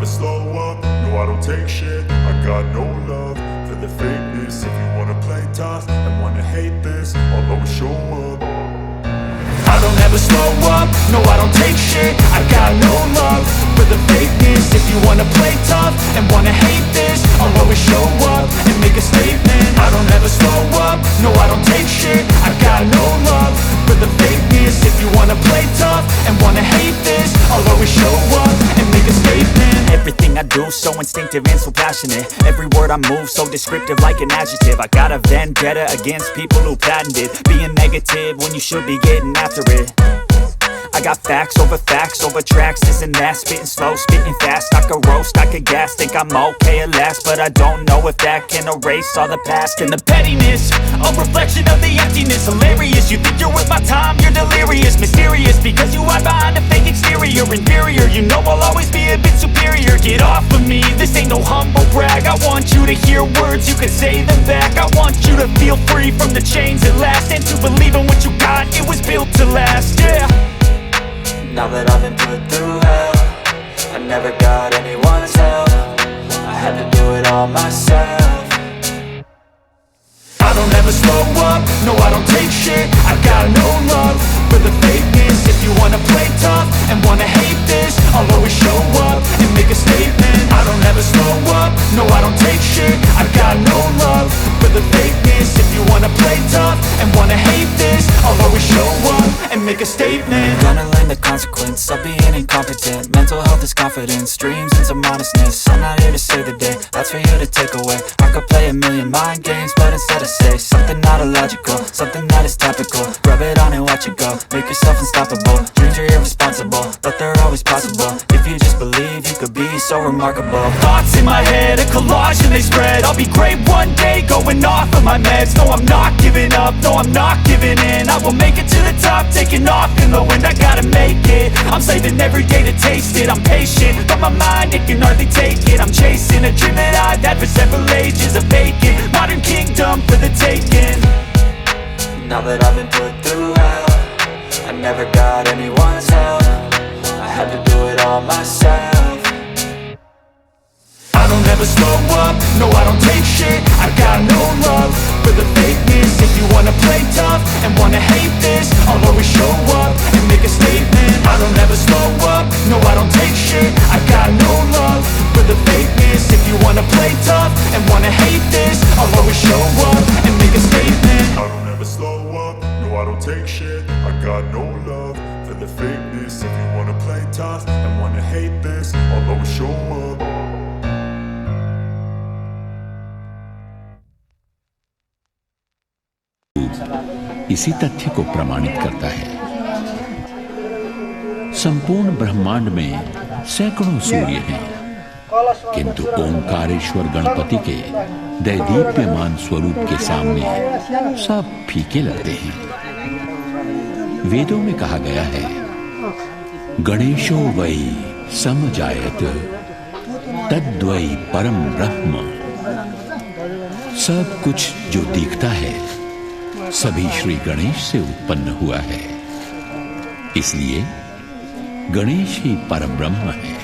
slow up, no I don't take shit. I got no love for the fakeness. If you wanna play tough and wanna hate this, I'll always show up. I don't ever slow up, no I don't take shit. I got no love for the fakeness. If you wanna play tough and wanna hate this, I'll always show up and make a statement. I don't ever slow up, no I don't take shit. I got no love for the fakeness. If you wanna play tough and wanna hate this, I'll always show up and make a statement. Everything I do so instinctive and so passionate. Every word I move so descriptive like an adjective. I got a vendetta against people who patented being negative when you should be getting after it. I got facts over tracks, this and that. Spitting slow, spitting fast. I could roast, I could gas. Think I'm okay at last, but I don't know if that can erase all the past. And the pettiness, a reflection of the emptiness. Hilarious, you think you're worth my time, you're delirious. Mysterious, because you hide behind a fake exterior. Inferior, you know I'll always be a bit superior. Get off of me, this ain't no humble brag. I want you to hear words, you can say them back. I want you to feel free from the chains at last, and to believe in what you got, it was built to last, yeah. Now that I've been put through hell, I never got anyone's help. I had to do it all myself. I don't ever slow up, no I don't take shit. I got no love for the fakeness. If you wanna play tough and wanna hate this, I'll always show up and make a statement. I don't ever slow up, no I don't take shit. I got no love for the fakeness. If you wanna play tough and wanna hate this, I'll always show up and make a statement. Gonna learn the consequence of being incompetent. Mental health is confidence, dreams and some honestness. I'm not here to save the day, that's for you to take away. I could play a million mind games, but instead I say something not illogical, something that is topical. Rub it on and watch it go, make yourself unstoppable. Dreams are irresponsible, but they're always possible. If you just believe, you could be so remarkable. Thoughts in my head, a collage and they spread. I'll be great one day, going off of my meds. No I'm not giving up, no I'm not giving in. I will make it to the top, taking off in the wind. I gotta make it, I'm saving every day to taste it. I'm patient, but my mind, it can hardly take it. I'm chasing a dream that I've had for several ages. A vacant, modern kingdom for the taking. Now that I've been put through hell, I never got anyone's help. I had to do it all myself. I don't ever slow up, no I don't take shit. I got no love for the fakeness. If you wanna play tough and wanna hate this, I'll always show up and make a statement. I don't ever slow up, no I don't take shit. I got no love for the fakeness. If you wanna play tough and wanna hate this, I'll always show up and make a statement. I don't ever slow up, no I don't take shit. I got no love for the fakeness. If you wanna play tough and wanna hate this, I'll always show up. इसी तथ्य को प्रमाणित करता है। संपूर्ण ब्रह्मांड में सैकड़ों सूर्य हैं, किंतु ओंकारेश्वर गणपति के दैदीप्यमान स्वरूप के सामने सब फीके लगते हैं। वेदों में कहा गया है, गणेशो वै समजायत तद्वै परम ब्रह्म। सब कुछ जो दिखता है सभी श्री गणेश से उत्पन्न हुआ है, इसलिए गणेश ही परब्रह्म है।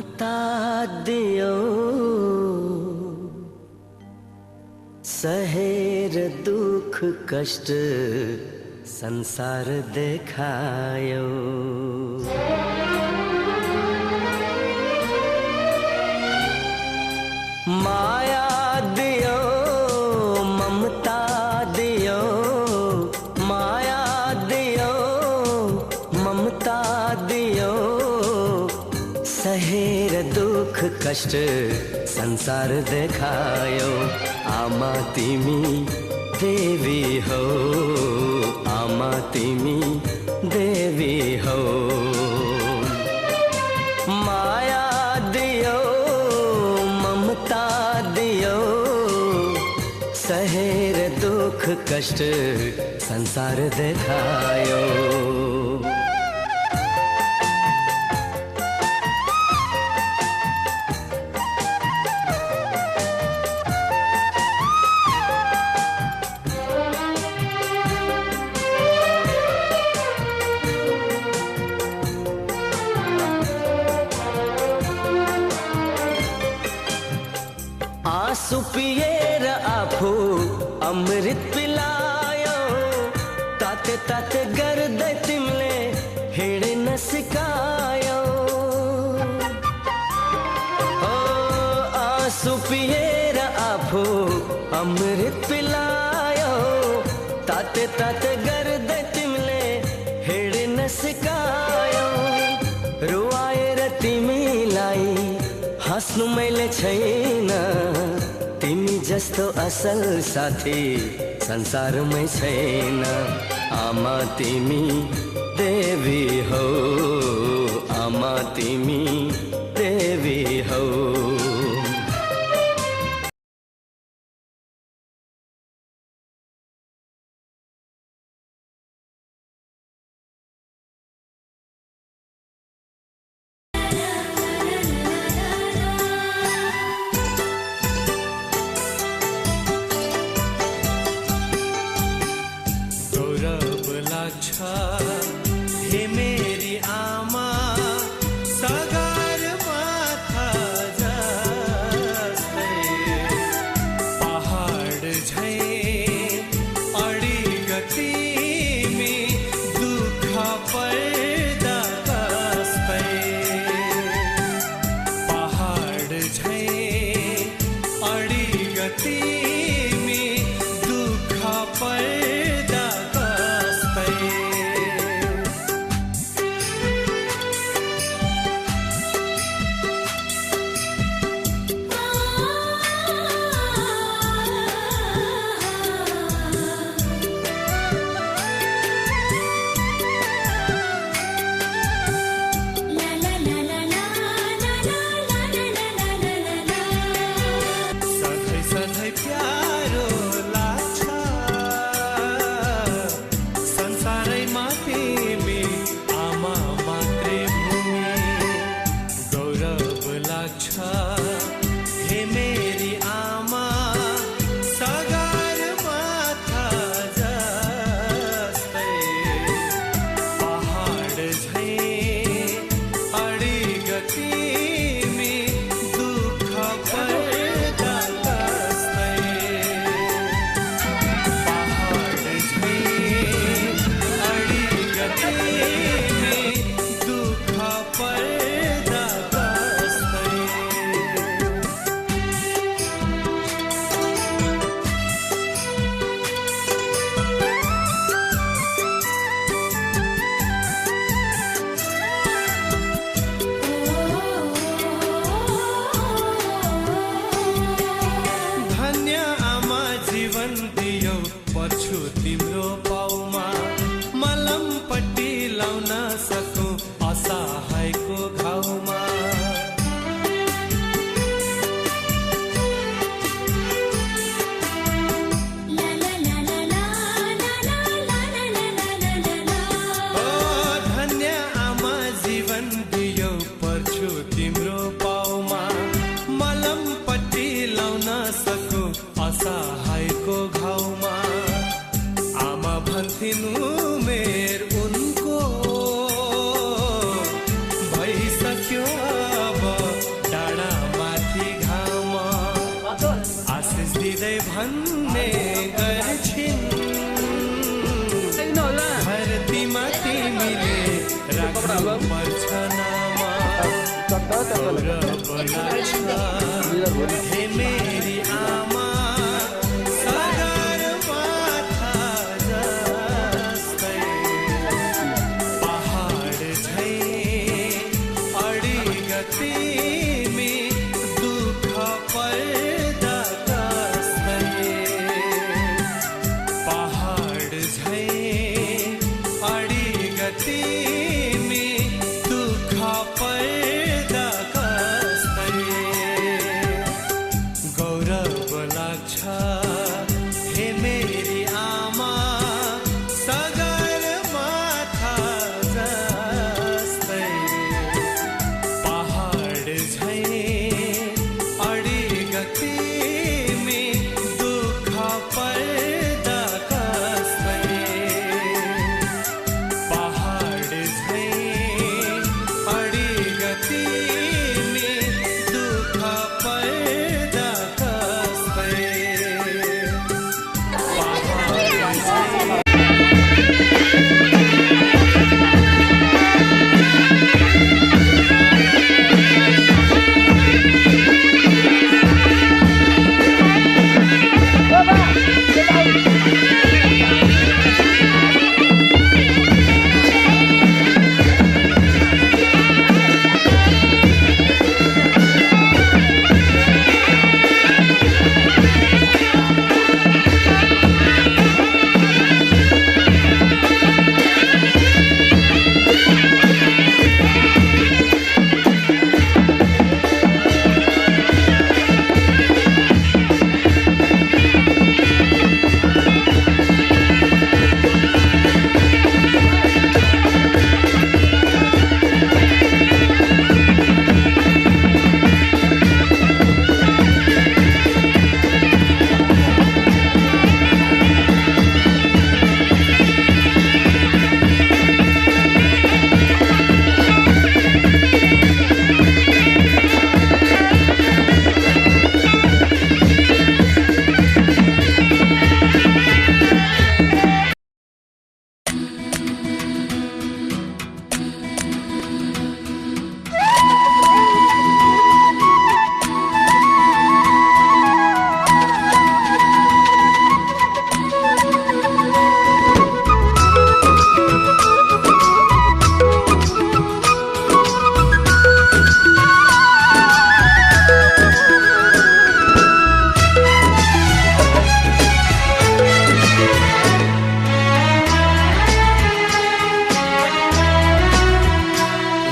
ममता दियो सहेर दुख कष्ट संसार देखायो। माया दियो ममता दियो, माया दियो ममता दियो सहेर दुख कष्ट संसार देखायो। आमा तिमी देवी हो, आमा तिमी देवी हो। माया दियो ममता दियो सहेर दुख कष्ट संसार देखायो। आंसू पिएर आफू अमृत पिलायो, ताते ताते गर्दै तिमीले हिँड्न सिकायो। ओ आंसू पिएर आफू अमृत पिलायो, ताते ताते गर्दै तिमीले हिँड्न सिकायो। रुवाएर तिमीलाई हाँस्नु मैले छैन, तिमी जस्तो असल साथी संसारमै छैन। आमा तिमी देवी हो, आमा तिमी देवी हो। हे मेरी आमा सगार भन्ने गर्छिन् धरतीमा तिमीले राख्नु पर्छ नामा गौरव लाग्छ हे मेरी आमा सगरमाथा जस्तै पहाड झै अडिग तिमी दुःख पर्दा कस्तै पहाड झै अडिग तिमी दुःख पर्दा कस्तै गौरव लाग्छ हे मेरी आमा सगरमाथा जस्तै पहाड झै अडिग तिमी दुःख पर्दा कस्तै पहाड झै अडिग तिमी दुःख पर्दा कस्तै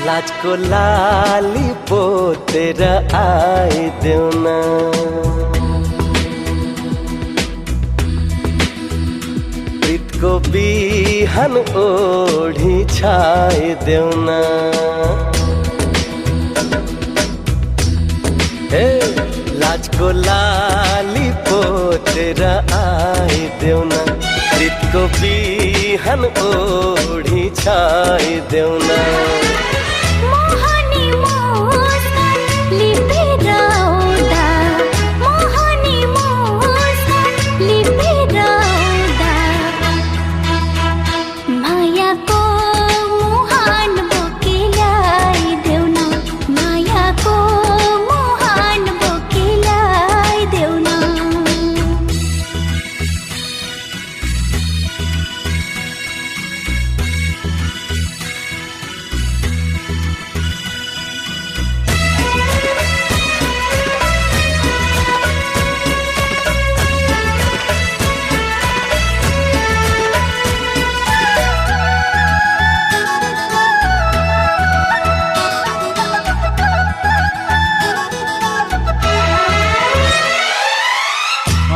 लाजको लाली पोतेर आइदेऊ न प्रीतको बिहान ओढी छाइदेऊ न हे लाजको लाली पोतेर आइदेऊ न प्रीतको बिहान ओढी छाइदेऊ न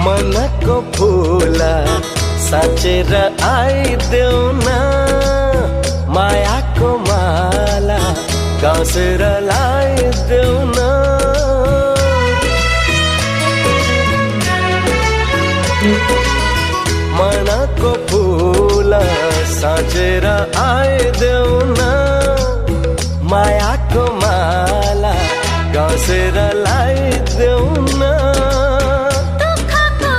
मनको फूला साँचेर आइदेऊ न मायाको माला गाँसेर लाइदेऊ न मनको फूला साँचेर आइदेऊ न मायाको माला गाँसेर लाइदेऊ न दुःखको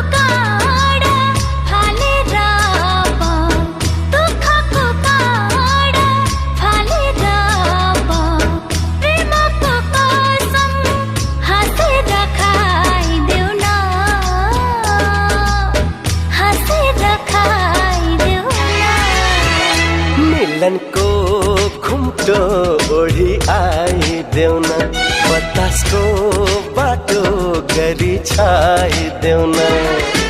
मिलन को घुम्टो ओढी आइदेऊ न बतासको बाटो गरी छाइदेऊ न